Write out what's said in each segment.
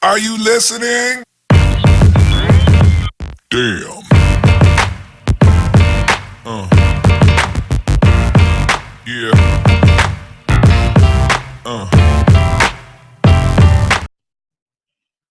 Are you listening? Damn. Yeah.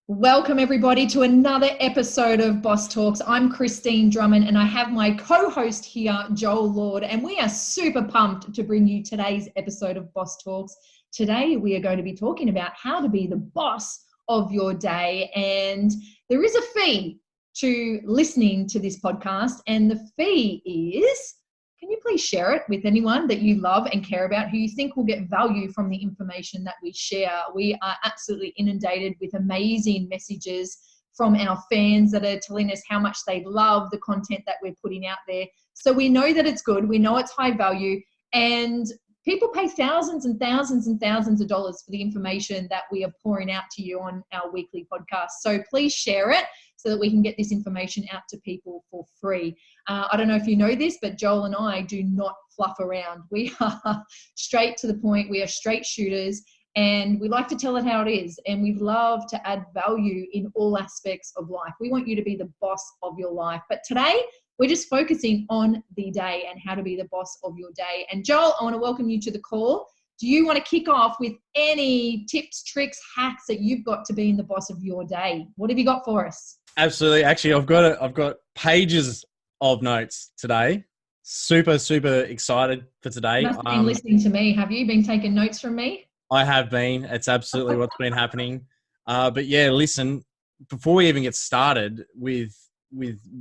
Welcome everybody to another episode of Boss Talks. I'm Kristine Drummond and I have my co-host here, Joel Lord, and we are super pumped to bring you today's episode of Boss Talks. Today we are going to be talking about how to be the boss of your day, and there is a fee to listening to this podcast, and the fee is, can you please share it with anyone that you love and care about, who you think will get value from the information that we share? We are absolutely inundated with amazing messages from our fans that are telling us how much they love the content that we're putting out there. So we know that it's good. We know it's high value, and people pay thousands and thousands and thousands of dollars for the information that we are pouring out to you on our weekly podcast. So please share it so that we can get this information out to people for free. I don't know if you know this, but Joel and I do not fluff around. We are straight to the point. We are straight shooters, and we like to tell it how it is. And we love to add value in all aspects of life. We want you to be the boss of your life. But today, we're just focusing on the day and how to be the boss of your day. And Joel, I want to welcome you to the call. Do you want to kick off with any tips, tricks, hacks that you've got to being the boss of your day? What have you got for us? Absolutely. Actually, I've got pages of notes today. Super excited for today. You must have been listening to me. Have you been taking notes from me? I have been. It's absolutely what's been happening. But yeah, listen, before we even get started with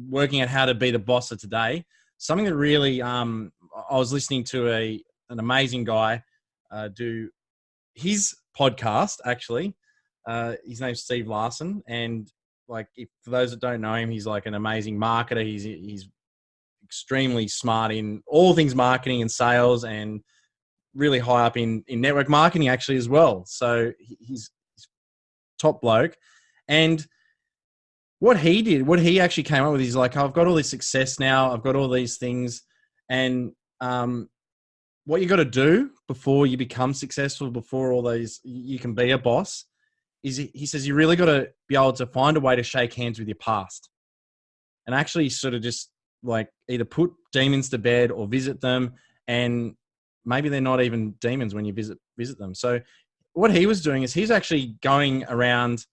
working out how to be the boss of today, something that really I was listening to an amazing guy do his podcast, actually. His name's Steve Larson, and for those that don't know him, he's like an amazing marketer. He's extremely smart in all things marketing and sales, and really high up in network marketing actually as well. So he's top bloke. And what he actually came up with, he's like, I've got all this success now. I've got all these things. And what you got to do before you become successful, before all these, you can be a boss, is he says you really got to be able to find a way to shake hands with your past, and actually sort of just like either put demons to bed or visit them, and maybe they're not even demons when you visit them. So what he was doing is he's actually going around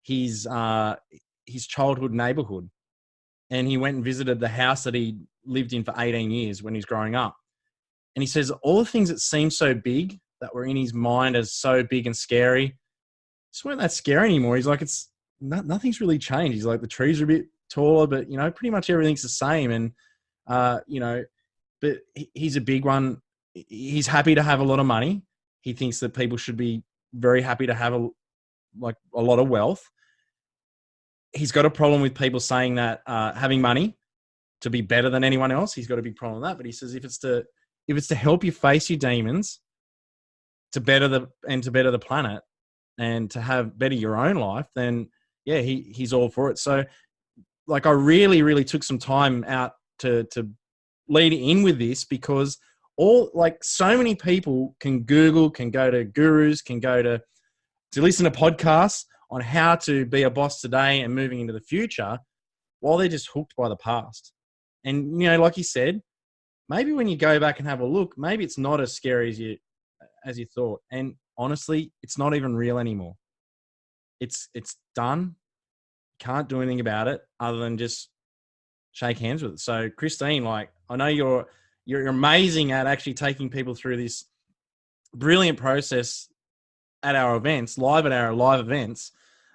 his childhood neighborhood, and he went and visited the house that he lived in for 18 years when he was growing up. And he says all the things that seem so big, that were in his mind as so big and scary, just weren't that scary anymore. He's like, nothing's really changed. He's like, the trees are a bit taller, but pretty much everything's the same. And but he's a big one. He's happy to have a lot of money. He thinks that people should be very happy to have a lot of wealth. He's got a problem with people saying that having money to be better than anyone else. He's got a big problem with that. But he says if it's to help you face your demons, to better the planet, and to have better your own life, then yeah, he's all for it. So I really took some time out to lead in with this, because so many people can Google, can go to gurus, can go to listen to podcasts on how to be a boss today and moving into the future, while they're just hooked by the past. And, like you said, maybe when you go back and have a look, maybe it's not as scary as you thought. And honestly, it's not even real anymore. It's done. Can't do anything about it other than just shake hands with it. So Kristine, I know you're amazing at actually taking people through this brilliant process at our events, live events,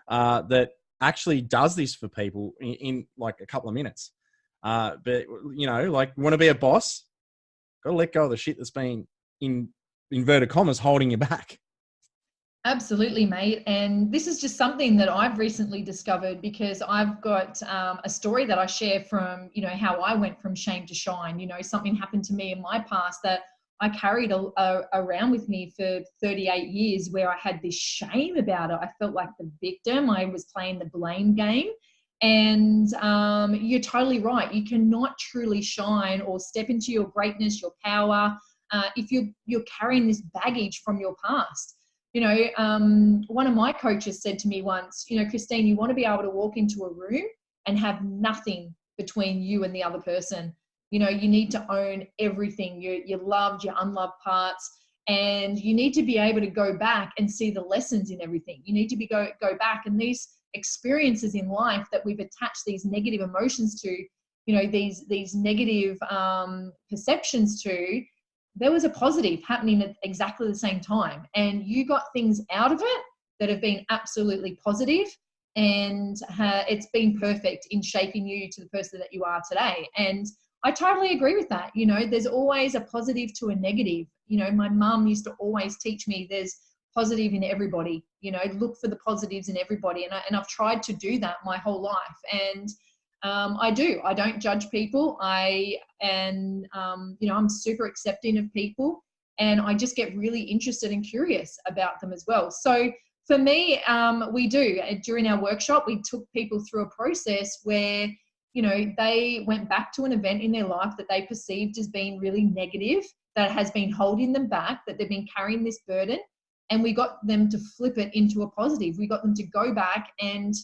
that actually does this for people in a couple of minutes. But want to be a boss, got to let go of the shit that's been, in inverted commas, holding you back. Absolutely, mate. And this is just something that I've recently discovered, because I've got a story that I share from, how I went from shame to shine. Something happened to me in my past that I carried around with me for 38 years, where I had this shame about it. I felt like the victim. I was playing the blame game. And you're totally right. You cannot truly shine or step into your greatness, your power, if you're carrying this baggage from your past. One of my coaches said to me once, Kristine, you want to be able to walk into a room and have nothing between you and the other person. You need to own everything, your loved, your unloved parts, and you need to be able to go back and see the lessons in everything. You need to go back, and these experiences in life that we've attached these negative emotions to, these negative perceptions to, there was a positive happening at exactly the same time. And you got things out of it that have been absolutely positive, and it's been perfect in shaping you to the person that you are today. And I totally agree with that. There's always a positive to a negative. My mum used to always teach me there's positive in everybody, look for the positives in everybody. And I've tried to do that my whole life. And I don't judge people. I'm super accepting of people, and I just get really interested and curious about them as well. So for me, we do, during our workshop, we took people through a process where, they went back to an event in their life that they perceived as being really negative, that has been holding them back, that they've been carrying this burden. And we got them to flip it into a positive. We got them to go back and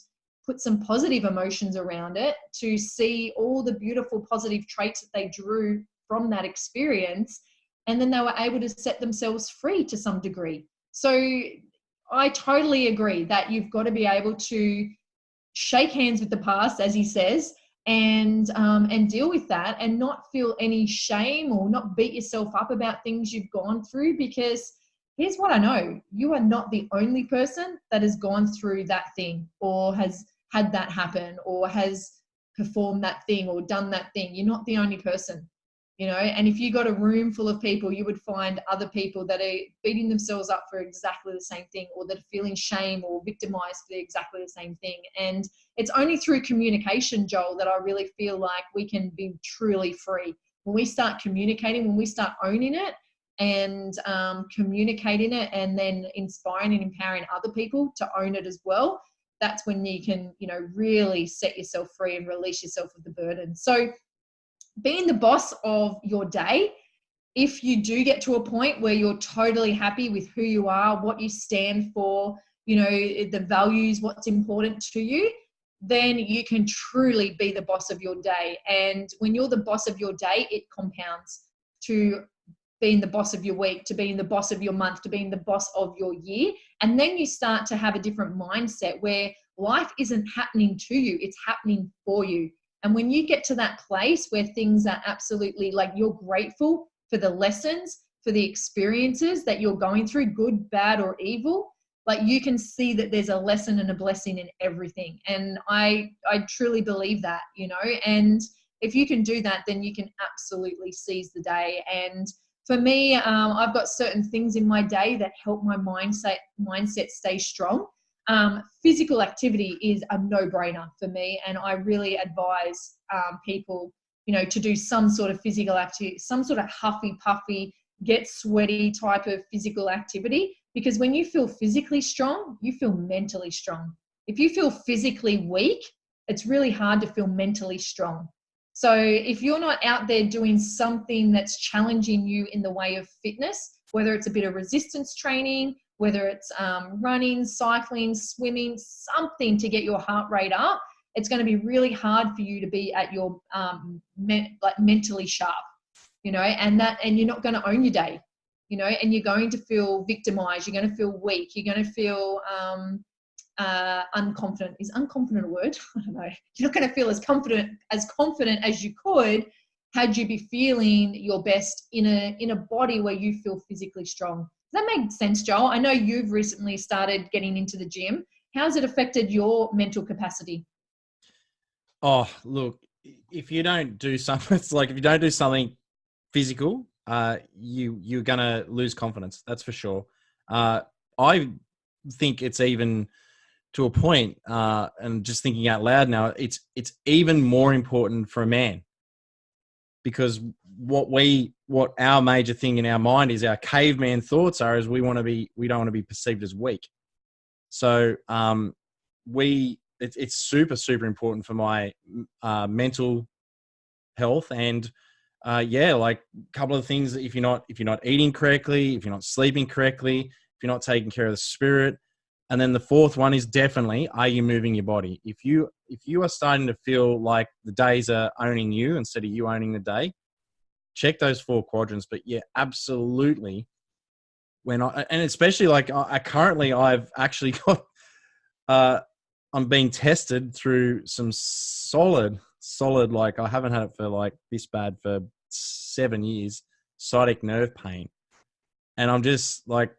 put some positive emotions around it, to see all the beautiful positive traits that they drew from that experience. And then they were able to set themselves free to some degree. So I totally agree that you've got to be able to shake hands with the past, as he says, and deal with that, and not feel any shame or not beat yourself up about things you've gone through. Because here's what I know: you are not the only person that has gone through that thing, or has had that happen, or has performed that thing, or done that thing. You're not the only person, and if you got a room full of people, you would find other people that are beating themselves up for exactly the same thing, or that are feeling shame or victimized for exactly the same thing. And it's only through communication, Joel, that I really feel like we can be truly free. When we start communicating, when we start owning it, and communicating it, and then inspiring and empowering other people to own it as well, that's when you can, really set yourself free and release yourself of the burden. So being the boss of your day, if you do get to a point where you're totally happy with who you are, what you stand for, the values, what's important to you, then you can truly be the boss of your day. And when you're the boss of your day, it compounds to being the boss of your week, to being the boss of your month, to being the boss of your year. And then you start to have a different mindset where life isn't happening to you, it's happening for you. And when you get to that place where things are absolutely like, you're grateful for the lessons, for the experiences that you're going through, good, bad, or evil, like you can see that there's a lesson and a blessing in everything. And I truly believe that, and if you can do that, then you can absolutely seize the day. And for me, I've got certain things in my day that help my mindset stay strong. Physical activity is a no-brainer for me, and I really advise people, to do some sort of physical activity, some sort of huffy-puffy, get sweaty type of physical activity, because when you feel physically strong, you feel mentally strong. If you feel physically weak, it's really hard to feel mentally strong. So if you're not out there doing something that's challenging you in the way of fitness, whether it's a bit of resistance training, whether it's running, cycling, swimming, something to get your heart rate up, it's going to be really hard for you to be at your mentally sharp, and you're not going to own your day, and you're going to feel victimized. You're going to feel weak. You're going to feel unconfident. Is unconfident a word? I don't know. You're not going to feel as confident as you could had you be feeling your best in a body where you feel physically strong. Does that make sense, Joel? I know you've recently started getting into the gym. How's it affected your mental capacity? Oh, look, if you don't do something, it's like if you don't do something physical, you're gonna lose confidence. That's for sure. I think it's even to a point, and just thinking out loud now, it's even more important for a man, because what our major thing in our mind is, our caveman thoughts are, is we don't want to be perceived as weak. So it's super, super important for my mental health. And like a couple of things, if you're not eating correctly, if you're not sleeping correctly, if if you're not taking care of the spirit. And then the fourth one is definitely, are you moving your body? If you are starting to feel like the days are owning you instead of you owning the day, check those 4 quadrants. But yeah, absolutely. And especially like I've actually got, I'm being tested through some solid, like I haven't had it for like this bad for 7 years, sciatic nerve pain. And I'm just like,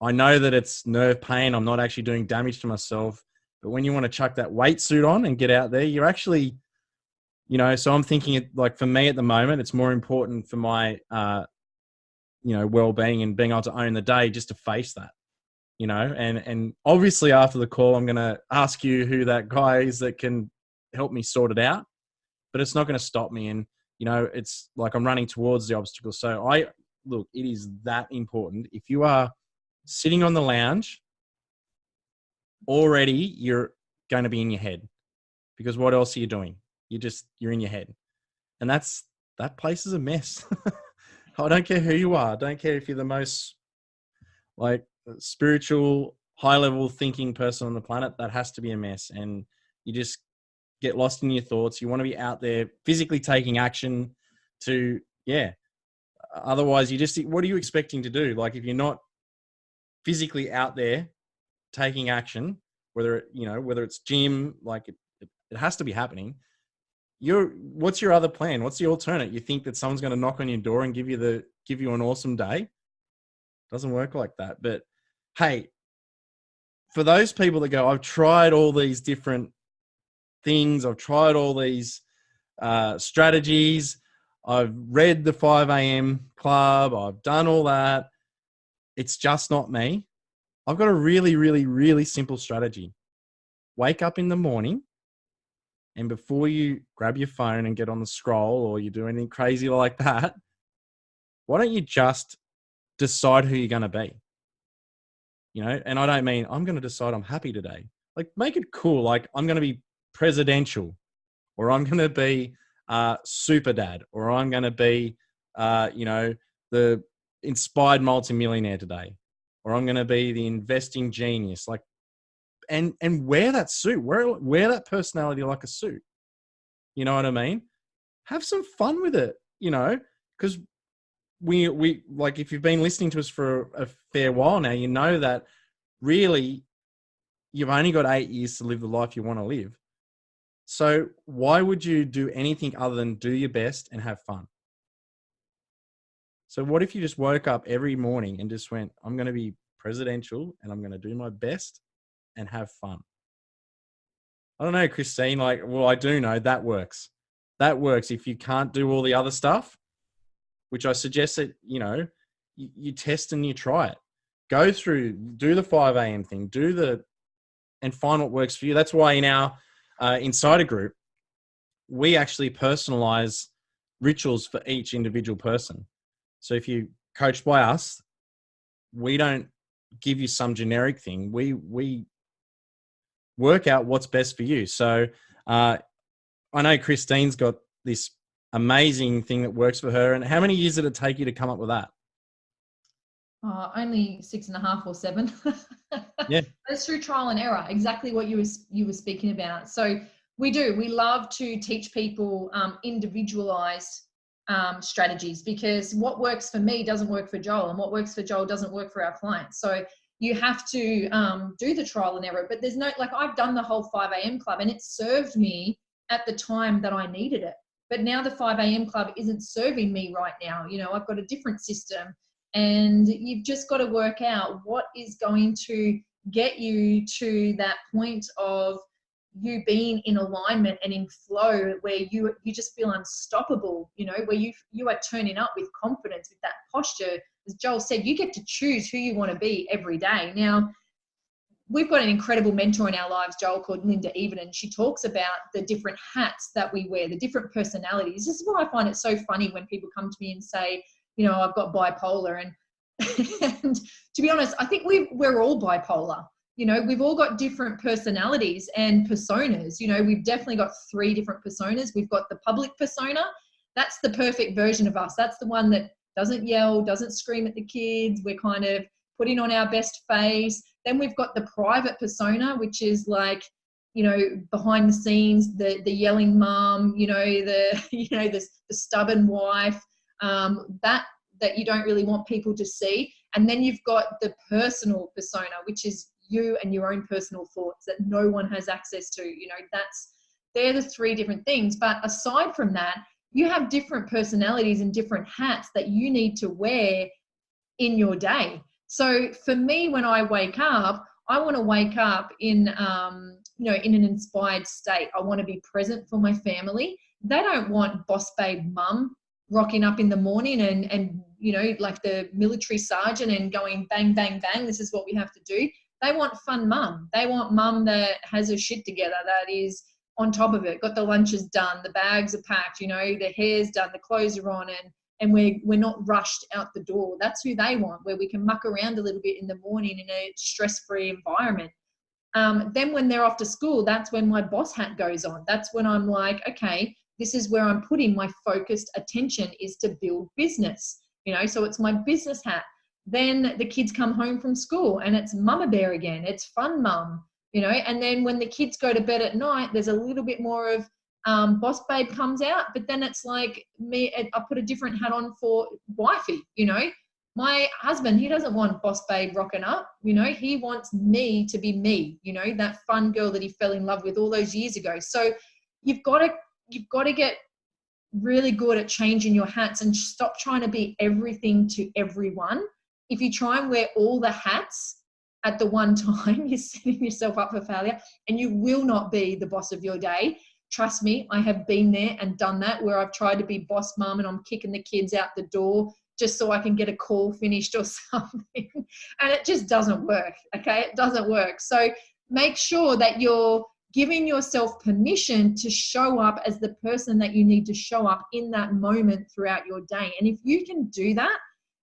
I know that it's nerve pain. I'm not actually doing damage to myself. But when you want to chuck that weight suit on and get out there, you're actually, so I'm thinking like for me at the moment, it's more important for my, well-being and being able to own the day just to face that, and obviously after the call, I'm going to ask you who that guy is that can help me sort it out, but it's not going to stop me. And, it's like I'm running towards the obstacle. So look, it is that important. If you are sitting on the lounge, already you're going to be in your head, because what else are you doing? You're in your head, and that place is a mess. I don't care who you are. I don't care if you're the most like spiritual, high level thinking person on the planet. That has to be a mess, and you just get lost in your thoughts. You want to be out there physically taking action to, otherwise what are you expecting to do? Like if you're not physically out there taking action, whether it's gym, like it has to be happening. What's your other plan? What's the alternate? You think that someone's going to knock on your door and give you an awesome day? Doesn't work like that. But hey, for those people that go, I've tried all these different things. I've tried all these strategies. I've read the 5 a.m. club. I've done all that. It's just not me. I've got a really, really, really simple strategy. Wake up in the morning, and before you grab your phone and get on the scroll or you do anything crazy like that, why don't you just decide who you're going to be? And I don't mean I'm going to decide I'm happy today. Like make it cool. Like I'm going to be presidential, or I'm going to be super dad, or I'm going to be, the inspired multimillionaire today, or I'm going to be the investing genius. Like, and wear that suit, wear that personality like a suit. You know what I mean? Have some fun with it, because we like, if you've been listening to us for a fair while now, you know that really you've only got 8 years to live the life you want to live. So why would you do anything other than do your best and have fun? So what if you just woke up every morning and just went, I'm going to be presidential and I'm going to do my best and have fun? I don't know, Kristine, I do know that works. That works if you can't do all the other stuff, which I suggest that, you test and you try it. Go through, do the 5 a.m. thing, and find what works for you. That's why in our Insider group, we actually personalize rituals for each individual person. So if you coach by us, we don't give you some generic thing. We work out what's best for you. So I know Kristine's got this amazing thing that works for her. And how many years did it take you to come up with that? Only 6.5 or 7. Yeah. That's through trial and error. Exactly what you were speaking about. So we love to teach people individualized strategies, because what works for me doesn't work for Joel, and what works for Joel doesn't work for our clients. So you have to do the trial and error. But there's no, I've done the whole 5 a.m. club and it served me at the time that I needed it. But now the 5 a.m. club isn't serving me right now. I've got a different system, and you've just got to work out what is going to get you to that point of you being in alignment and in flow, where you just feel unstoppable, where you are turning up with confidence, with that posture. As Joel said, you get to choose who you want to be every day. Now, we've got an incredible mentor in our lives, Joel, called Linda Even, and she talks about the different hats that we wear, the different personalities. This is why I find it so funny when people come to me and say, I've got bipolar. And to be honest, I think we're all bipolar. We've all got different personalities and personas. We've definitely got 3 different personas. We've got the public persona. That's the perfect version of us. That's the one that doesn't yell, doesn't scream at the kids. We're kind of putting on our best face. Then we've got the private persona, which is like, you know, behind the scenes, the yelling mom, you know, the stubborn wife, that you don't really want people to see. And then you've got the personal persona, which is you and your own personal thoughts that no one has access to. You know, they're the three different things. But aside from that, you have different personalities and different hats that you need to wear in your day. So for me, when I wake up, I want to wake up in, you know, in an inspired state. I want to be present for my family. They don't want boss babe mum rocking up in the morning and, you know, like the military sergeant and going bang, bang, bang. This is what we have to do. They want fun mum. They want mum that has her shit together, that is on top of it, got the lunches done, the bags are packed, you know, the hair's done, the clothes are on, and we're not rushed out the door. That's who they want, where we can muck around a little bit in the morning in a stress-free environment. Then when they're off to school, that's when my boss hat goes on. That's when I'm like, okay, this is where I'm putting my focused attention, is to build business, you know, so it's my business hat. Then the kids come home from school and it's mama bear again. It's fun mum, you know, and then when the kids go to bed at night, there's a little bit more of boss babe comes out, but then it's like me, I put a different hat on for wifey, you know. My husband, he doesn't want boss babe rocking up, you know, he wants me to be me, you know, that fun girl that he fell in love with all those years ago. So you've got to get really good at changing your hats and stop trying to be everything to everyone. If you try and wear all the hats at the one time, you're setting yourself up for failure, and you will not be the boss of your day. Trust me, I have been there and done that, where I've tried to be boss mom and I'm kicking the kids out the door just so I can get a call finished or something. And it just doesn't work, okay? It doesn't work. So make sure that you're giving yourself permission to show up as the person that you need to show up in that moment throughout your day. And if you can do that,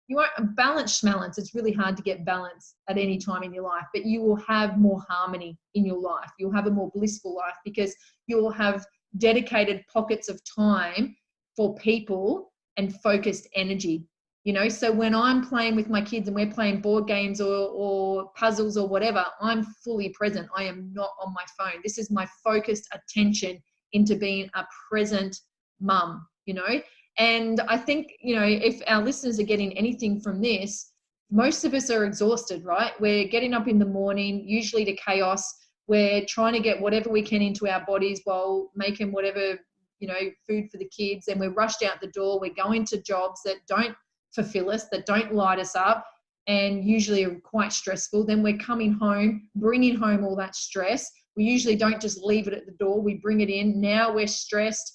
you won't balance schmalance. It's really hard to get balance at any time in your life, but you will have more harmony in your life. You'll have a more blissful life because you'll have dedicated pockets of time for people and focused energy. You know, so when I'm playing with my kids and we're playing board games or puzzles or whatever, I'm fully present. I am not on my phone. This is my focused attention into being a present mum, you know. And I think, you know, if our listeners are getting anything from this, most of us are exhausted, right? We're getting up in the morning, usually to chaos. We're trying to get whatever we can into our bodies while making whatever, you know, food for the kids. And we're rushed out the door. We're going to jobs that don't fulfill us, that don't light us up, and usually are quite stressful. Then we're coming home, bringing home all that stress. We usually don't just leave it at the door. We bring it in. Now we're stressed.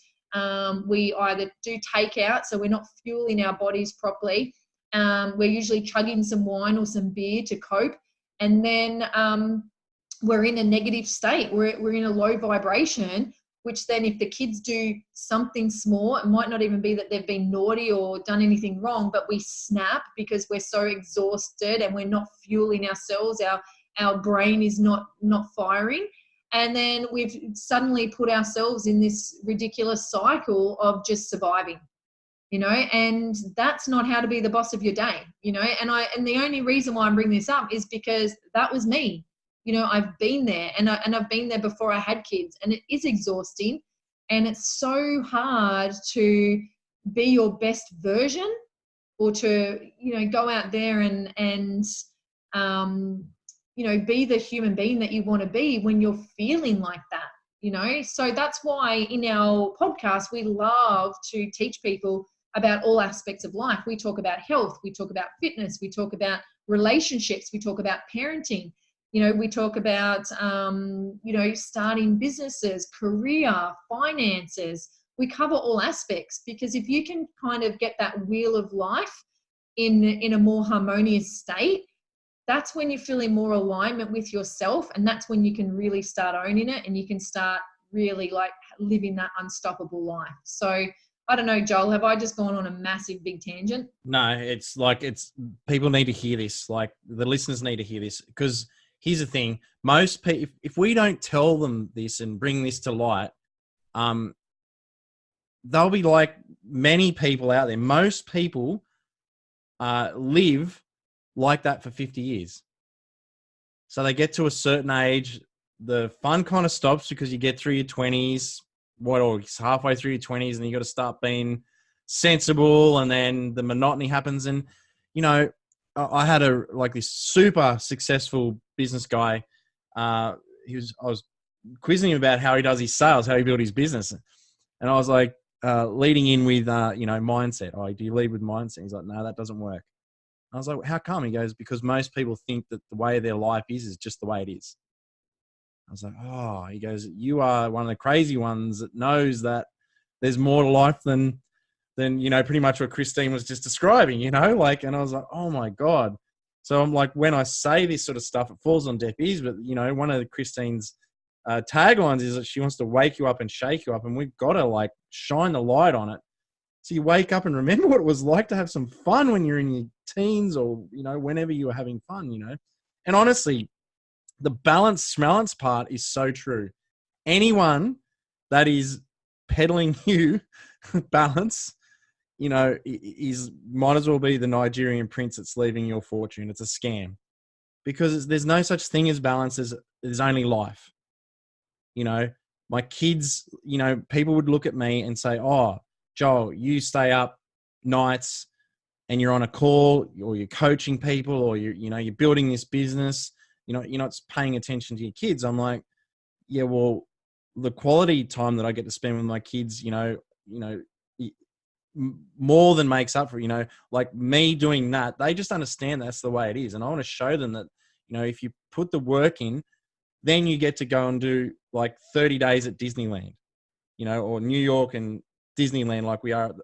We either do takeout, so we're not fueling our bodies properly. We're usually chugging some wine or some beer to cope. And then we're in a negative state. We're in a low vibration, which then if the kids do something small, it might not even be that they've been naughty or done anything wrong, but we snap because we're so exhausted and we're not fueling ourselves. Our brain is not firing. And then we've suddenly put ourselves in this ridiculous cycle of just surviving, you know, and that's not how to be the boss of your day, you know. And the only reason why I'm bringing this up is because that was me. You know, I've been there and I've been there before I had kids, and it is exhausting, and it's so hard to be your best version or to, you know, go out there and you know, be the human being that you want to be when you're feeling like that, you know. So that's why in our podcast, we love to teach people about all aspects of life. We talk about health, we talk about fitness, we talk about relationships, we talk about parenting, you know, we talk about, you know, starting businesses, career, finances. We cover all aspects, because if you can kind of get that wheel of life in a more harmonious state, that's when you're feeling more alignment with yourself, and that's when you can really start owning it, and you can start really like living that unstoppable life. So I don't know, Joel, have I just gone on a massive big tangent? No, it's like, people need to hear this. Like, the listeners need to hear this, because here's the thing. Most people, if we don't tell them this and bring this to light, they'll be like many people out there. Most people live like that for 50 years. So they get to a certain age, the fun kind of stops because you get through your 20s, or halfway through your 20s, and you got to start being sensible, and then the monotony happens. And, I had this super successful business guy. I was quizzing him about how he does his sales, how he built his business. And I was like, leading in with, mindset. Oh, do you lead with mindset? He's like, no, that doesn't work. I was like, how come? He goes, because most people think that the way their life is just the way it is. I was like, oh, he goes, you are one of the crazy ones that knows that there's more to life than pretty much what Kristine was just describing, and I was like, oh my God. So I'm like, when I say this sort of stuff, it falls on deaf ears, but one of Kristine's taglines is that she wants to wake you up and shake you up, and we've got to shine the light on it. So you wake up and remember what it was like to have some fun when you're in your teens, or, whenever you were having fun, And honestly, the balance part is so true. Anyone that is peddling you balance, is might as well be the Nigerian prince that's leaving your fortune. It's a scam, because there's no such thing as balance. There's only life. My kids, people would look at me and say, oh, Joel, you stay up nights and you're on a call, or you're coaching people, or you're building this business, you're not paying attention to your kids. I'm like, yeah, well, the quality time that I get to spend with my kids, more than makes up for, me doing that. They just understand that's the way it is. And I want to show them that, if you put the work in, then you get to go and do 30 days at Disneyland, or New York and Disneyland, like we are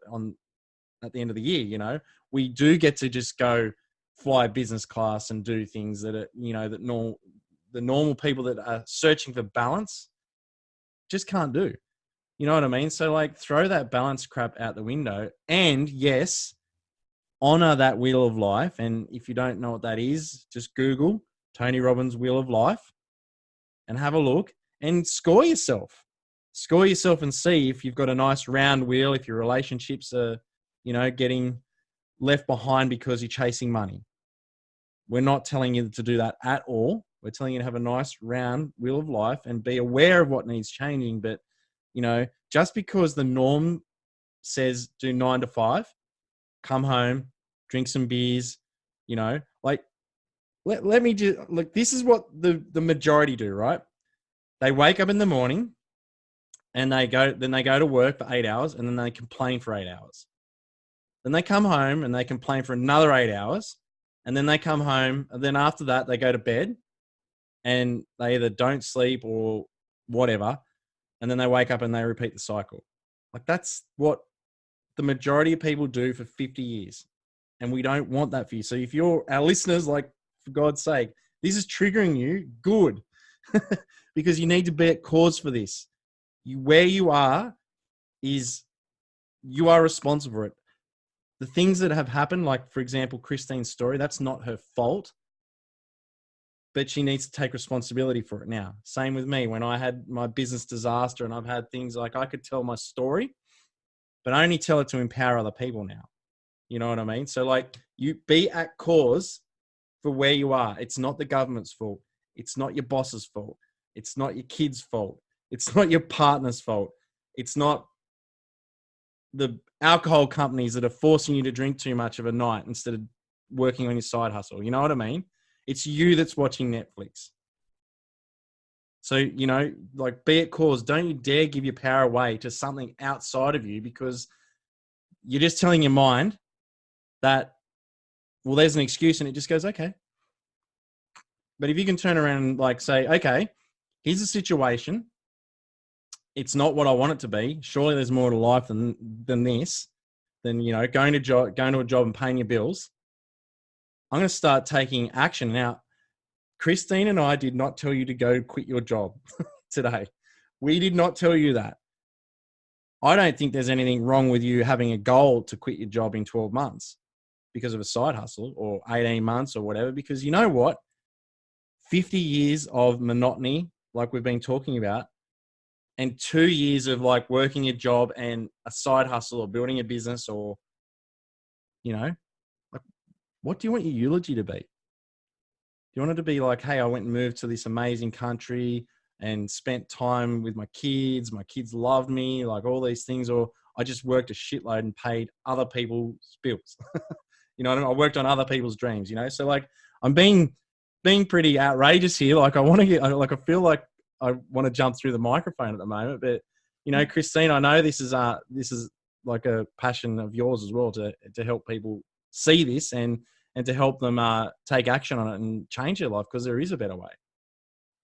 at the end of the year. We do get to just go fly business class and do things that are, the normal people that are searching for balance just can't do. You know what I mean? So throw that balance crap out the window, and yes, honor that wheel of life. And if you don't know what that is, just Google Tony Robbins' Wheel of Life and have a look and score yourself and see if you've got a nice round wheel, if your relationships are, getting left behind because you're chasing money. We're not telling you to do that at all. We're telling you to have a nice round wheel of life and be aware of what needs changing. But, just because the norm says do 9 to 5, come home, drink some beers, let me just this is what the majority do, right? They wake up in the morning and they go to work for 8 hours, and then they complain for 8 hours. Then they come home and they complain for another 8 hours. And then they come home, and then after that they go to bed and they either don't sleep or whatever. And then they wake up and they repeat the cycle. That's what the majority of people do for 50 years. And we don't want that for you. So if you're our listeners, for God's sake, this is triggering you, good. Because you need to be at cause for this. Where you are is, you are responsible for it. The things that have happened, for example, Kristine's story, that's not her fault. But she needs to take responsibility for it now. Same with me. When I had my business disaster, and I've had things I could tell my story, but I only tell it to empower other people now. You know what I mean? So you be at cause for where you are. It's not the government's fault. It's not your boss's fault. It's not your kid's fault. It's not your partner's fault. It's not the alcohol companies that are forcing you to drink too much of a night instead of working on your side hustle. You know what I mean? It's you that's watching Netflix. So, be at cause. Don't you dare give your power away to something outside of you, because you're just telling your mind that, well, there's an excuse, and it just goes, okay. But if you can turn around and say, okay, here's a situation. It's not what I want it to be. Surely there's more to life than this, than, going to a job and paying your bills. I'm going to start taking action. Now, Kristine and I did not tell you to go quit your job today. We did not tell you that. I don't think there's anything wrong with you having a goal to quit your job in 12 months because of a side hustle, or 18 months or whatever, because you know what? 50 years of monotony, like we've been talking about, and 2 years of working a job and a side hustle or building a business, or, what do you want your eulogy to be? Do you want it to be like, hey, I went and moved to this amazing country and spent time with my kids loved me, like all these things, or I just worked a shitload and paid other people's bills. You know what I mean? I worked on other people's dreams, you know? So like, I'm being pretty outrageous here. Like I feel like I want to jump through the microphone at the moment, but you know, Kristine, I know this is like a passion of yours as well, to help people see this and to help them take action on it and change their life, because there is a better way.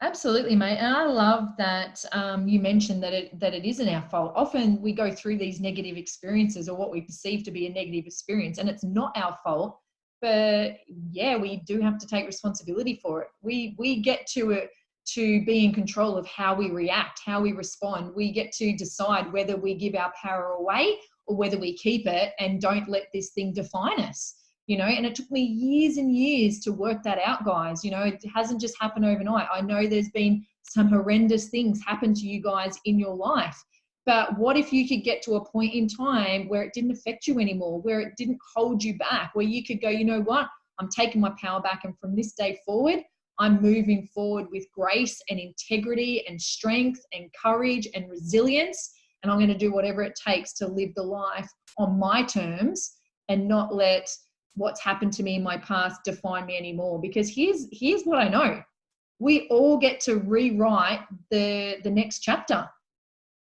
Absolutely, mate. And I love that you mentioned that it isn't our fault. Often we go through these negative experiences, or what we perceive to be a negative experience, and it's not our fault. But yeah, we do have to take responsibility for it. We get to be in control of how we react, how we respond. We get to decide whether we give our power away or whether we keep it and don't let this thing define us. You know, and it took me years and years to work that out, guys. You know, it hasn't just happened overnight. I know there's been some horrendous things happen to you guys in your life, but what if you could get to a point in time where it didn't affect you anymore, where it didn't hold you back, where you could go, you know what, I'm taking my power back, and from this day forward, I'm moving forward with grace and integrity and strength and courage and resilience, and I'm going to do whatever it takes to live the life on my terms and not let what's happened to me in my past define me anymore. Because here's what I know. We all get to rewrite the next chapter.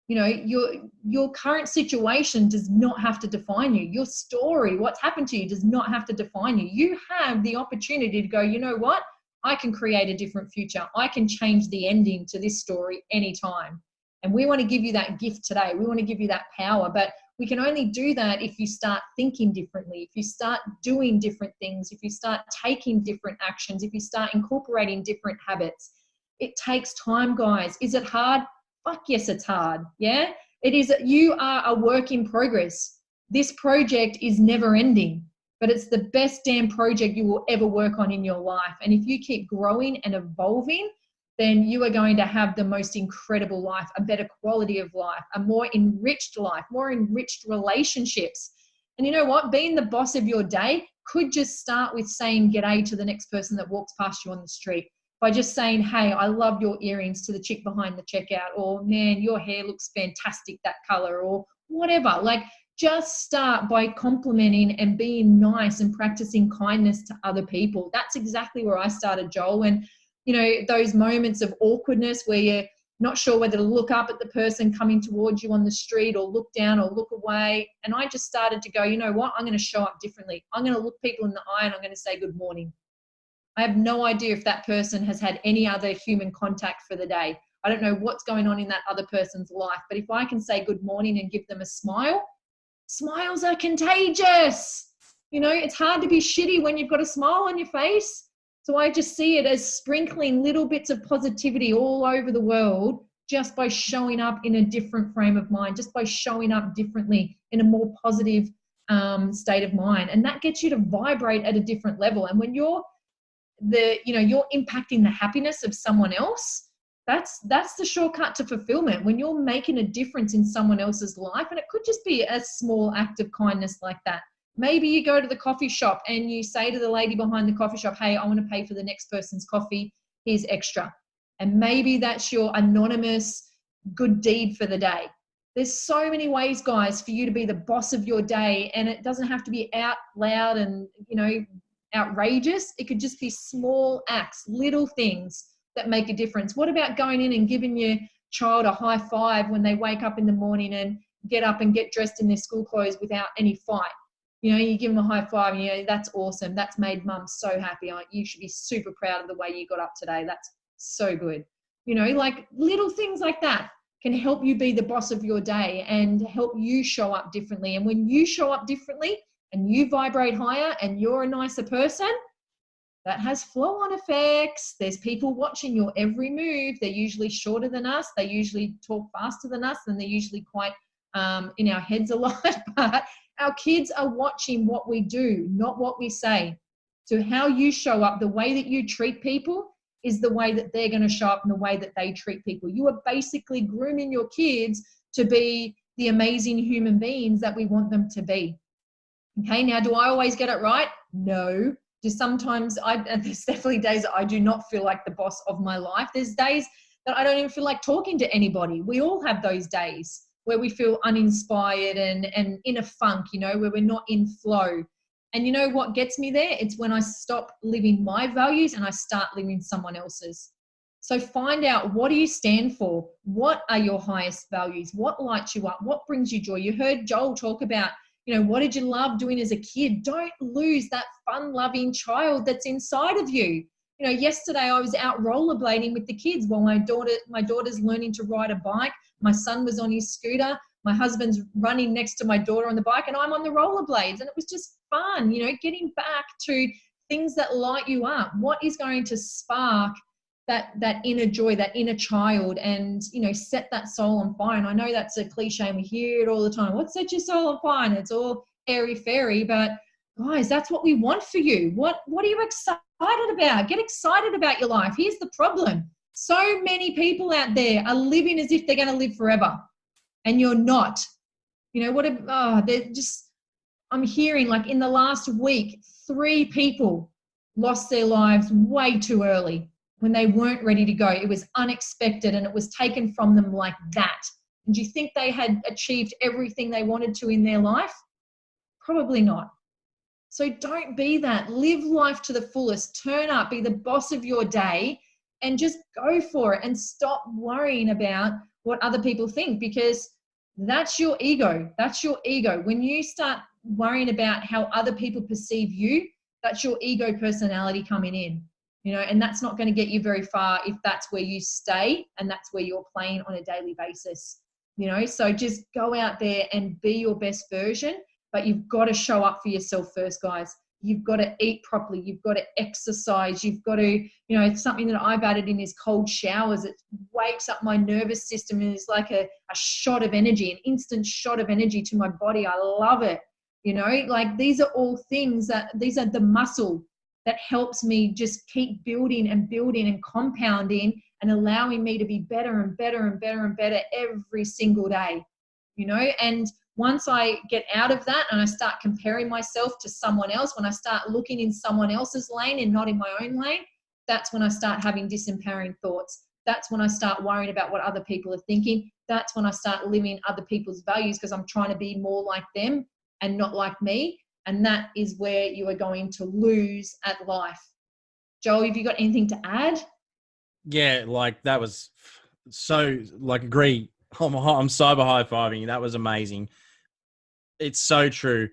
You know, your current situation does not have to define you. Your story, what's happened to you, does not have to define you. You have the opportunity to go, you know what? I can create a different future. I can change the ending to this story anytime. And we want to give you that gift today. We want to give you that power. But we can only do that if you start thinking differently, if you start doing different things, if you start taking different actions, if you start incorporating different habits. It takes time, guys. Is it hard? Fuck yes, it's hard. Yeah, it is. You are a work in progress. This project is never ending, but it's the best damn project you will ever work on in your life. And if you keep growing and evolving, then you are going to have the most incredible life, a better quality of life, a more enriched life, more enriched relationships. And you know what? Being the boss of your day could just start with saying g'day to the next person that walks past you on the street, by just saying, hey, I love your earrings, to the chick behind the checkout, or man, your hair looks fantastic, that color, or whatever. Like, just start by complimenting and being nice and practicing kindness to other people. That's exactly where I started, Joel. And you know, those moments of awkwardness where you're not sure whether to look up at the person coming towards you on the street, or look down, or look away. And I just started to go, you know what? I'm going to show up differently. I'm going to look people in the eye and I'm going to say good morning. I have no idea if that person has had any other human contact for the day. I don't know what's going on in that other person's life, but if I can say good morning and give them a smile, smiles are contagious. You know, it's hard to be shitty when you've got a smile on your face. So I just see it as sprinkling little bits of positivity all over the world, just by showing up in a different frame of mind, just by showing up differently in a more positive state of mind. And that gets you to vibrate at a different level. And when you're you're impacting the happiness of someone else, that's the shortcut to fulfillment. When you're making a difference in someone else's life, and it could just be a small act of kindness like that. Maybe you go to the coffee shop and you say to the lady behind the coffee shop, hey, I want to pay for the next person's coffee. Here's extra. And maybe that's your anonymous good deed for the day. There's so many ways, guys, for you to be the boss of your day. And it doesn't have to be out loud and, outrageous. It could just be small acts, little things that make a difference. What about going in and giving your child a high five when they wake up in the morning and get up and get dressed in their school clothes without any fight? You know, you give them a high five and that's awesome. That's made mum so happy. You should be super proud of the way you got up today. That's so good. You know, like little things like that can help you be the boss of your day and help you show up differently. And when you show up differently and you vibrate higher and you're a nicer person, that has flow-on effects. There's people watching your every move. They're usually shorter than us. They usually talk faster than us, and they're usually quite in our heads a lot. But our kids are watching what we do, not what we say. So how you show up, the way that you treat people is the way that they're going to show up and the way that they treat people. You are basically grooming your kids to be the amazing human beings that we want them to be. Okay, now do I always get it right? No. Just sometimes there's definitely days that I do not feel like the boss of my life. There's days that I don't even feel like talking to anybody. We all have those days where we feel uninspired and in a funk, where we're not in flow. And you know what gets me there? It's when I stop living my values and I start living someone else's. So find out, what do you stand for? What are your highest values? What lights you up? What brings you joy? You heard Joel talk about, what did you love doing as a kid? Don't lose that fun-loving child that's inside of you. Yesterday I was out rollerblading with the kids while my daughter's learning to ride a bike. My son was on his scooter. My husband's running next to my daughter on the bike, and I'm on the rollerblades. And it was just fun, getting back to things that light you up. What is going to spark that inner joy, that inner child, and set that soul on fire? And I know that's a cliche and we hear it all the time. What sets your soul on fire? And it's all airy fairy, but guys, that's what we want for you. What are you excited about? Get excited about your life. Here's the problem. So many people out there are living as if they're going to live forever, and you're not. I'm hearing, like, in the last week, 3 people lost their lives way too early when they weren't ready to go. It was unexpected and it was taken from them like that. And do you think they had achieved everything they wanted to in their life? Probably not. So don't be that. Live life to the fullest. Turn up, be the boss of your day, and just go for it, and stop worrying about what other people think, because that's your ego. That's your ego. When you start worrying about how other people perceive you, that's your ego personality coming in, and that's not going to get you very far if that's where you stay and that's where you're playing on a daily basis, so just go out there and be your best version, but you've got to show up for yourself first, guys. You've got to eat properly. You've got to exercise. You've got to, it's something that I've added in is cold showers. It wakes up my nervous system and is like a shot of energy, an instant shot of energy to my body. I love it. Like, these are all things these are the muscle that helps me just keep building and building and compounding and allowing me to be better and better and better and better every single day, and once I get out of that and I start comparing myself to someone else, when I start looking in someone else's lane and not in my own lane, that's when I start having disempowering thoughts. That's when I start worrying about what other people are thinking. That's when I start living other people's values, because I'm trying to be more like them and not like me. And that is where you are going to lose at life. Joel, have you got anything to add? Yeah, like, that was so, like, agree. I'm cyber high-fiving you. That was amazing. It's so true.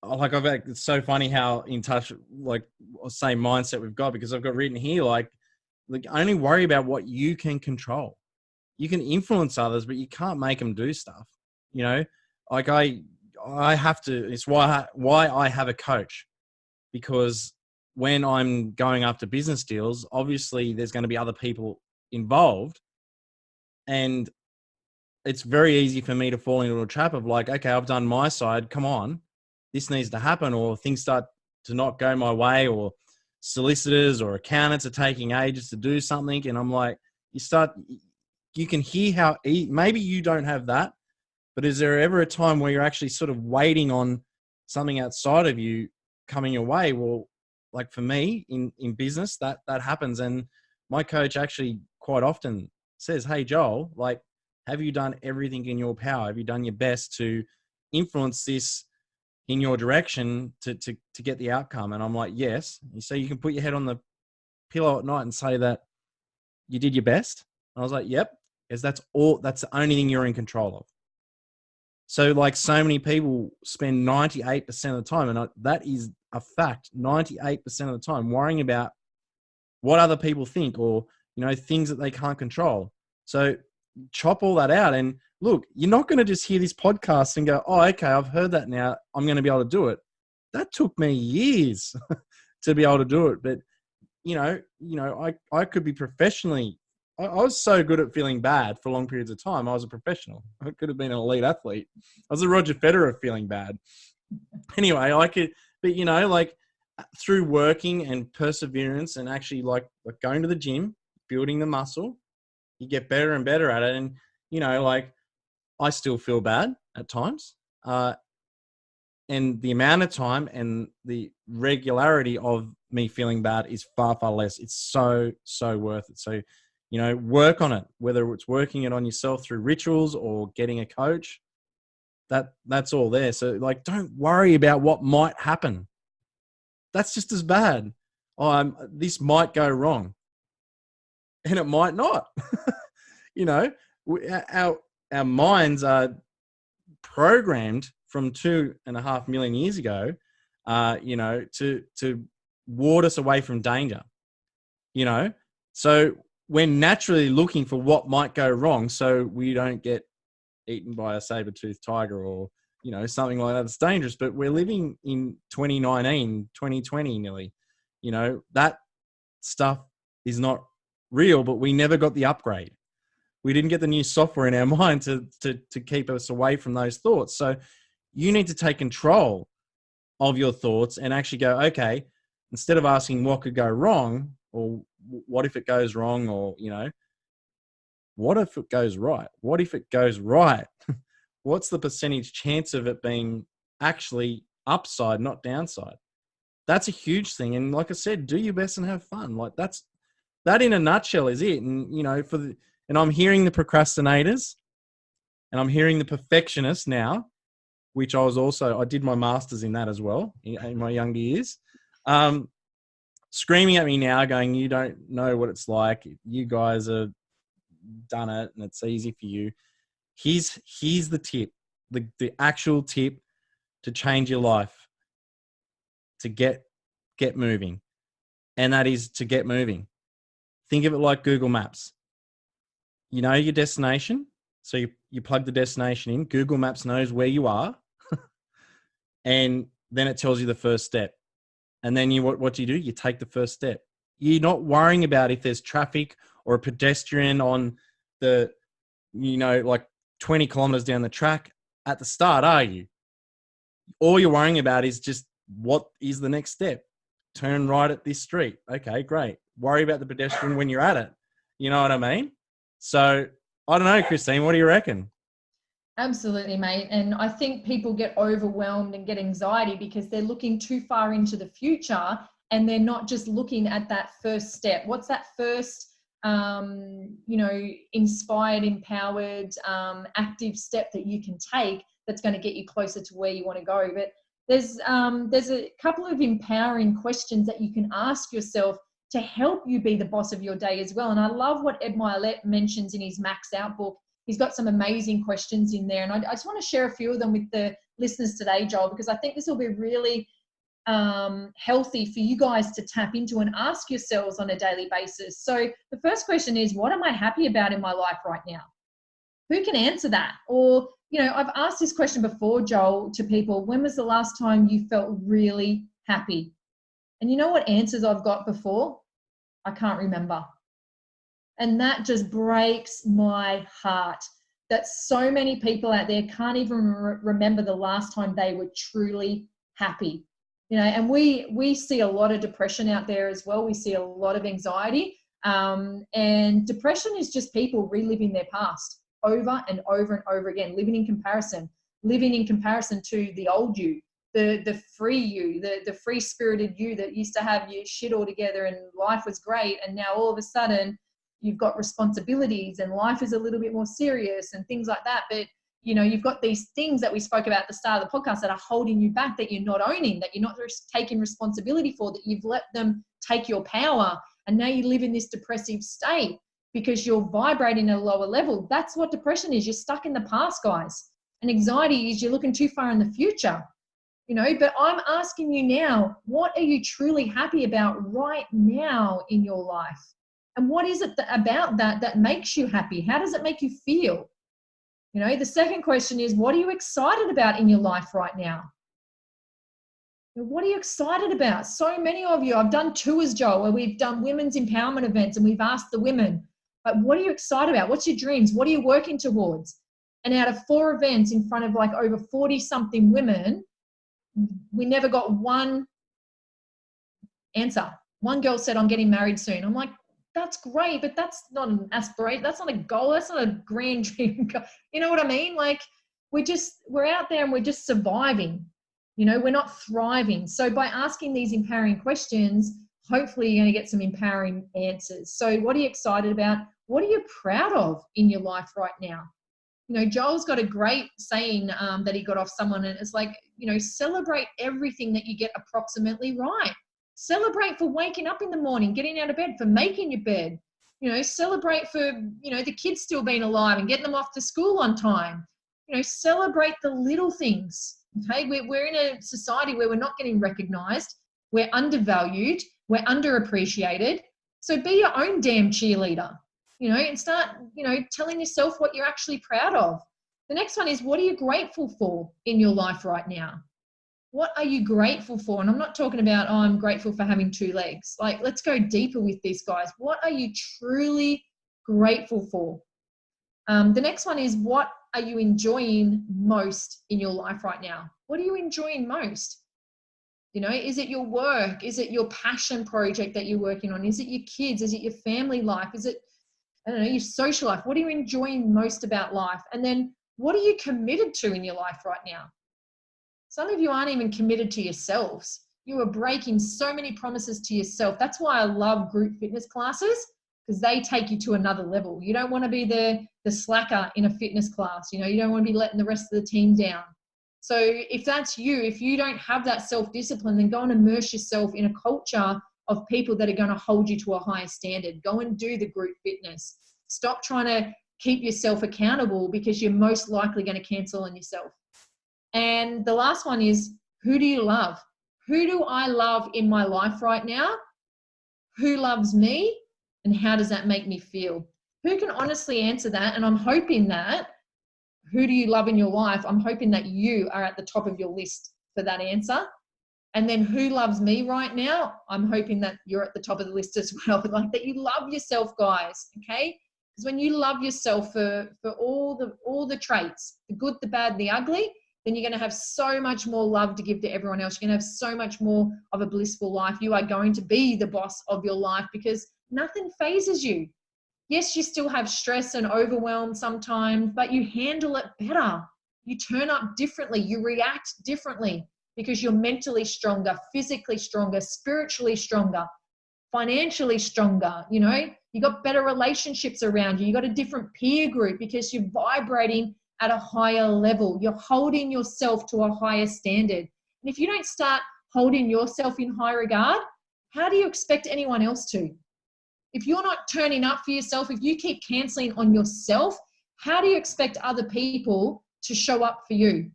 Like, it's so funny how in touch, like, same mindset we've got, because I've got written here, like only worry about what you can control. You can influence others, but you can't make them do stuff. Like, I have to. It's why I have a coach, because when I'm going after business deals, obviously there's going to be other people involved, and it's very easy for me to fall into a trap of, like, okay, I've done my side. Come on, this needs to happen, or things start to not go my way, or solicitors or accountants are taking ages to do something. And I'm like, you can hear how maybe you don't have that, but is there ever a time where you're actually sort of waiting on something outside of you coming your way? Well, like, for me in business, that happens. And my coach actually quite often says, hey, Joel, like, have you done everything in your power? Have you done your best to influence this in your direction to get the outcome? And I'm like, yes. So you can put your head on the pillow at night and say that you did your best. And I was like, yep, because that's the only thing you're in control of. So, like, so many people spend 98% of the time, and that is a fact, 98% of the time worrying about what other people think, or, things that they can't control. So chop all that out, and look, you're not going to just hear this podcast and go, oh, okay, I've heard that now, I'm going to be able to do it. That took me years to be able to do it. But, I could be professionally, I was so good at feeling bad for long periods of time. I was a professional. I could have been an elite athlete. I was a Roger Federer of feeling bad. Anyway, like, through working and perseverance and actually like going to the gym, building the muscle, you get better and better at it. And, like, I still feel bad at times. and the amount of time and the regularity of me feeling bad is far, far less. It's so, so worth it. So, work on it, whether it's working it on yourself through rituals or getting a coach, that's all there. So like, don't worry about what might happen. That's just as bad. This might go wrong, and it might not. Our minds are programmed from 2.5 million years ago, to ward us away from danger. So we're naturally looking for what might go wrong, so we don't get eaten by a saber-toothed tiger or something like that. It's dangerous. But we're living in 2019, 2020 nearly. That stuff is not real, but we never got the upgrade. We didn't get the new software in our mind to keep us away from those thoughts. So you need to take control of your thoughts and actually go, okay, instead of asking what could go wrong or what if it goes wrong, or what if it goes right? What if it goes right? What's the percentage chance of it being actually upside, not downside? That's a huge thing. And like I said, do your best and have fun. Like that in a nutshell is it. And, and I'm hearing the procrastinators and I'm hearing the perfectionists now, which I did my master's in that as well in my younger years, screaming at me now going, you don't know what it's like. You guys have done it and it's easy for you. Here's the tip, the actual tip to change your life, to get moving. And that is to get moving. Think of it like Google Maps. You know your destination. So you plug the destination in. Google Maps knows where you are. And then it tells you the first step. And then what do? You take the first step. You're not worrying about if there's traffic or a pedestrian on the, like 20 kilometers down the track at the start, are you? All you're worrying about is just what is the next step? Turn right at this street. Okay, great. Worry about the pedestrian when you're at it. You know what I mean? So I don't know, Kristine, what do you reckon? Absolutely, mate. And I think people get overwhelmed and get anxiety because they're looking too far into the future and they're not just looking at that first step. What's that first, inspired, empowered, active step that you can take that's going to get you closer to where you want to go? But there's a couple of empowering questions that you can ask yourself to help you be the boss of your day as well. And I love what Ed Milet mentions in his Max Out book. He's got some amazing questions in there. And I just want to share a few of them with the listeners today, Joel, because I think this will be really healthy for you guys to tap into and ask yourselves on a daily basis. So the first question is, what am I happy about in my life right now? Who can answer that? Or, I've asked this question before, Joel, to people. When was the last time you felt really happy? And you know what answers I've got before? I can't remember. And that just breaks my heart that so many people out there can't even remember the last time they were truly happy. And we see a lot of depression out there as well. We see a lot of anxiety. And depression is just people reliving their past over and over and over again, living in comparison to the old you, the free you, the free-spirited you that used to have your shit all together and life was great. And now all of a sudden, you've got responsibilities and life is a little bit more serious and things like that. But, you've got these things that we spoke about at the start of the podcast that are holding you back, that you're not owning, that you're not taking responsibility for, that you've let them take your power. And now you live in this depressive state because you're vibrating at a lower level. That's what depression is. You're stuck in the past, guys. And anxiety is you're looking too far in the future. But I'm asking you now, what are you truly happy about right now in your life? And what is it about that makes you happy? How does it make you feel? The second question is, what are you excited about in your life right now? What are you excited about? So many of you, I've done tours, Joel, where we've done women's empowerment events and we've asked the women, but what are you excited about? What's your dreams? What are you working towards? And out of 4 events in front of like over 40 something women, we never got one answer. One girl said, I'm getting married soon. I'm like, that's great, but that's not an aspiration. That's not a goal. That's not a grand dream. You know what I mean? Like we're out there and we're just surviving. We're not thriving. So by asking these empowering questions, hopefully you're going to get some empowering answers. So what are you excited about? What are you proud of in your life right now? Joel's got a great saying that he got off someone, and it's like, celebrate everything that you get approximately right. Celebrate for waking up in the morning, getting out of bed, for making your bed. Celebrate for, the kids still being alive and getting them off to school on time. Celebrate the little things. Okay, we're in a society where we're not getting recognized, we're undervalued, we're underappreciated. So be your own damn cheerleader, and start, telling yourself what you're actually proud of. The next one is, what are you grateful for in your life right now? What are you grateful for? And I'm not talking about, oh, I'm grateful for having 2 legs. Like, let's go deeper with this, guys. What are you truly grateful for? The next one is, what are you enjoying most in your life right now? What are you enjoying most? Is it your work? Is it your passion project that you're working on? Is it your kids? Is it your family life? Is it, I don't know, your social life? What are you enjoying most about life? And then what are you committed to in your life right now? Some of you aren't even committed to yourselves. You are breaking so many promises to yourself. That's why I love group fitness classes, because they take you to another level. You don't want to be the slacker in a fitness class. You don't want to be letting the rest of the team down. So if that's you, if you don't have that self-discipline, then go and immerse yourself in a culture of people that are going to hold you to a higher standard. Go and do the group fitness. Stop trying to keep yourself accountable, because you're most likely going to cancel on yourself. And the last one is, who do you love? Who do I love in my life right now? Who loves me? And how does that make me feel? Who can honestly answer that? And I'm hoping that, who do you love in your life? I'm hoping that you are at the top of your list for that answer. And then who loves me right now? I'm hoping that you're at the top of the list as well. Like, that you love yourself, guys, okay? Because when you love yourself for all the traits, the good, the bad, the ugly, then you're going to have so much more love to give to everyone else. You're going to have so much more of a blissful life. You are going to be the boss of your life, because nothing phases you. Yes, you still have stress and overwhelm sometimes, but you handle it better. You turn up differently. You react differently, because you're mentally stronger, physically stronger, spiritually stronger, financially stronger. You got better relationships around you. You got a different peer group, because you're vibrating at a higher level. You're holding yourself to a higher standard. And if you don't start holding yourself in high regard, how do you expect anyone else to? If you're not turning up for yourself, if you keep canceling on yourself, how do you expect other people to show up for you?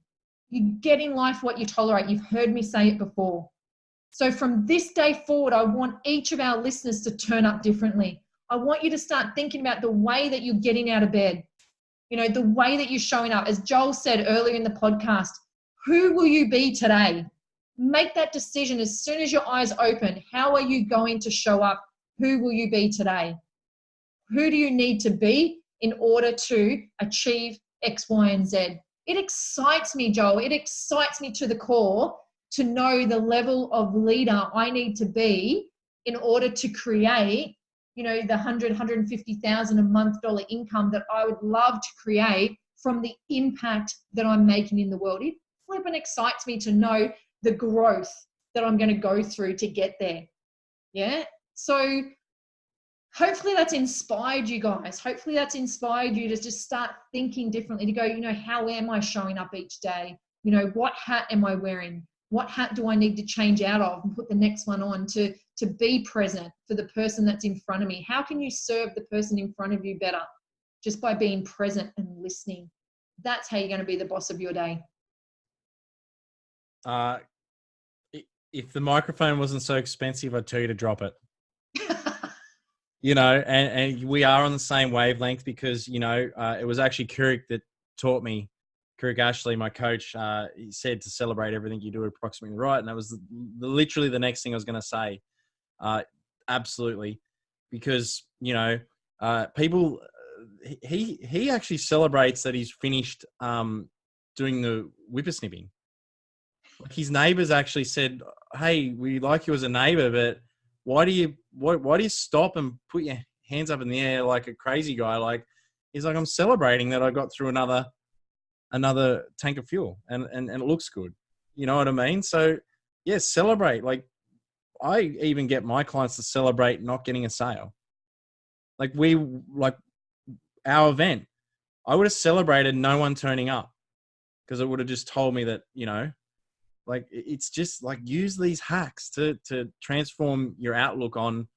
You get in life what you tolerate. You've heard me say it before. So from this day forward, I want each of our listeners to turn up differently. I want you to start thinking about the way that you're getting out of bed, the way that you're showing up. As Joel said earlier in the podcast, who will you be today? Make that decision as soon as your eyes open. How are you going to show up? Who will you be today? Who do you need to be in order to achieve X, Y, and Z? It excites me, Joel. It excites me to the core to know the level of leader I need to be in order to create, the $150,000 a month income that I would love to create from the impact that I'm making in the world. It flipping excites me to know the growth that I'm going to go through to get there. Yeah. So hopefully that's inspired you guys. Hopefully that's inspired you to just start thinking differently, to go, how am I showing up each day? What hat am I wearing? What hat do I need to change out of and put the next one on to be present for the person that's in front of me? How can you serve the person in front of you better? Just by being present and listening. That's how you're going to be the boss of your day. If the microphone wasn't so expensive, I'd tell you to drop it. And we are on the same wavelength, because, it was actually Kurik that taught me, Kurik Ashley, my coach, he said to celebrate everything you do approximately right. And that was literally the next thing I was going to say. Absolutely. Because, people, he actually celebrates that he's finished doing the whippersnipping. Like, his neighbors actually said, hey, we like you as a neighbor, but why do you stop and put your hands up in the air like a crazy guy? Like, he's like, I'm celebrating that I got through another tank of fuel, and it looks good. You know what I mean? So yeah, celebrate. Like I even get my clients to celebrate not getting a sale. Like our event, I would have celebrated no one turning up because it would have just told me that, you know, like it's just like use these hacks to transform your outlook on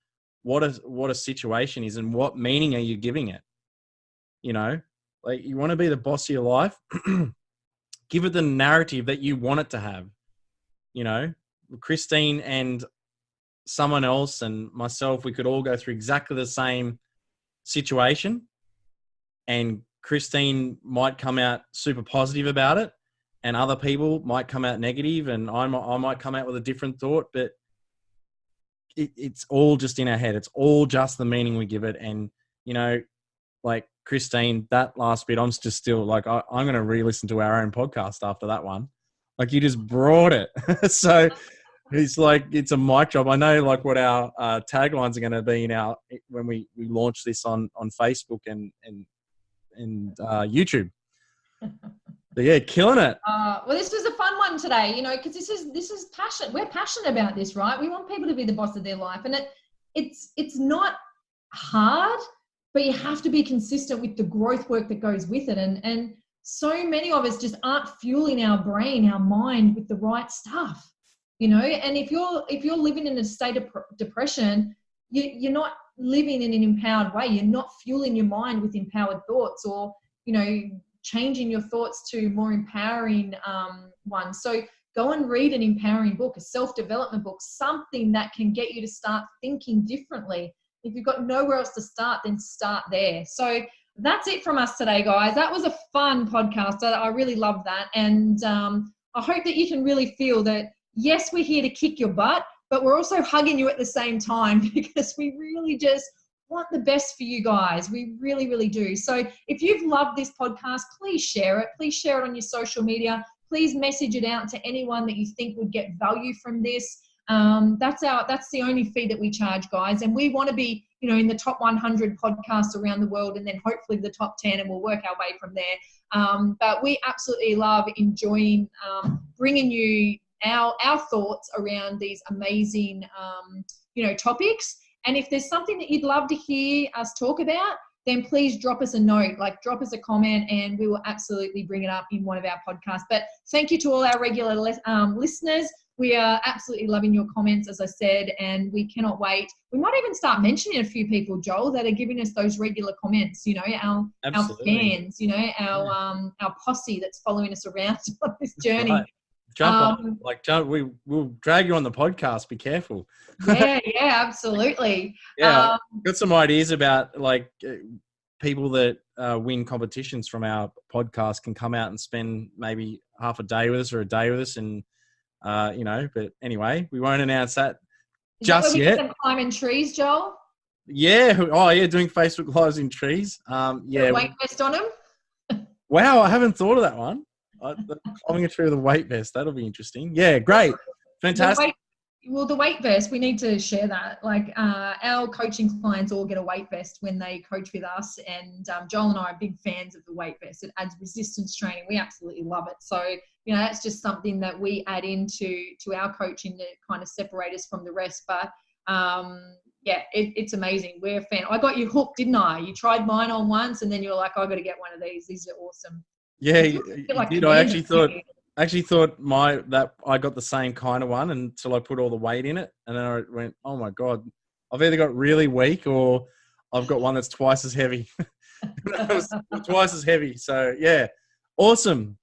what a situation is and what meaning are you giving it. You know, like you want to be the boss of your life, give it the narrative that you want it to have. You know, Kristine and someone else and myself, we could all go through exactly the same situation, and Kristine might come out super positive about it, and other people might come out negative, and I might come out with a different thought, but it's all just in our head. It's all just the meaning we give it. And, you know, like Kristine, that last bit, I'm just still like, I'm going to re-listen to our own podcast after that one. Like you just brought it. So it's like, it's a mic drop. I know like what our taglines are going to be when we launch this on Facebook and YouTube. But yeah, killing it. Well, this was a fun one today, you know, because this is passion. We're passionate about this, right? We want people to be the boss of their life, and it's not hard, but you have to be consistent with the growth work that goes with it. And so many of us just aren't fueling our brain, our mind with the right stuff, you know. And if you're living in a state of depression, you're not living in an empowered way. You're not fueling your mind with empowered thoughts, or, you know, changing your thoughts to more empowering ones. So go and read an empowering book, a self-development book, something that can get you to start thinking differently. If you've got nowhere else to start, then start there. So that's it from us today, guys. That was a fun podcast. I really loved that. And I hope that you can really feel that, yes, we're here to kick your butt, but we're also hugging you at the same time, because we really just want the best for you guys. We really, really do. So if you've loved this podcast, please share it. Please share it on your social media. Please message it out to anyone that you think would get value from this. That's the only fee that we charge, guys. And we want to be, you know, in the top 100 podcasts around the world, and then hopefully the top 10, and we'll work our way from there. But we absolutely love enjoying bringing you our thoughts around these amazing, you know, topics. And if there's something that you'd love to hear us talk about, then please drop us a note, like drop us a comment, and we will absolutely bring it up in one of our podcasts. But thank you to all our regular listeners. We are absolutely loving your comments, as I said, and we cannot wait. We might even start mentioning a few people, Joel, that are giving us those regular comments, you know, our fans, you know, our posse that's following us around on this journey. Right. Jump on. We'll drag you on the podcast. Be careful. Yeah, absolutely. Yeah, got some ideas about like people that win competitions from our podcast can come out and spend maybe half a day with us or a day with us, and you know. But anyway, we won't announce that just yet. Climbing trees, Joel. Yeah. Oh, yeah. Doing Facebook Lives in trees. Yeah. Weight vest on them. Wow, I haven't thought of that one. Climbing a tree with a weight vest. That'll be interesting. Yeah, great. Fantastic. The weight vest, we need to share that. Like our coaching clients all get a weight vest when they coach with us. And Joel and I are big fans of the weight vest. It adds resistance training. We absolutely love it. So, you know, that's just something that we add into our coaching to kind of separate us from the rest. But yeah, it's amazing. We're a fan. I got you hooked, didn't I? You tried mine on once, and then you were like, I've got to get one of these. These are awesome. Yeah, you did. I actually thought that I got the same kind of one until I put all the weight in it, and then I went, "Oh my god, I've either got really weak or I've got one that's twice as heavy." Twice as heavy. So yeah, awesome.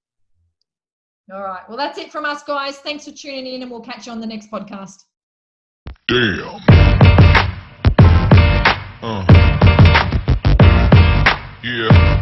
All right. Well, that's it from us, guys. Thanks for tuning in, and we'll catch you on the next podcast. Damn. Yeah.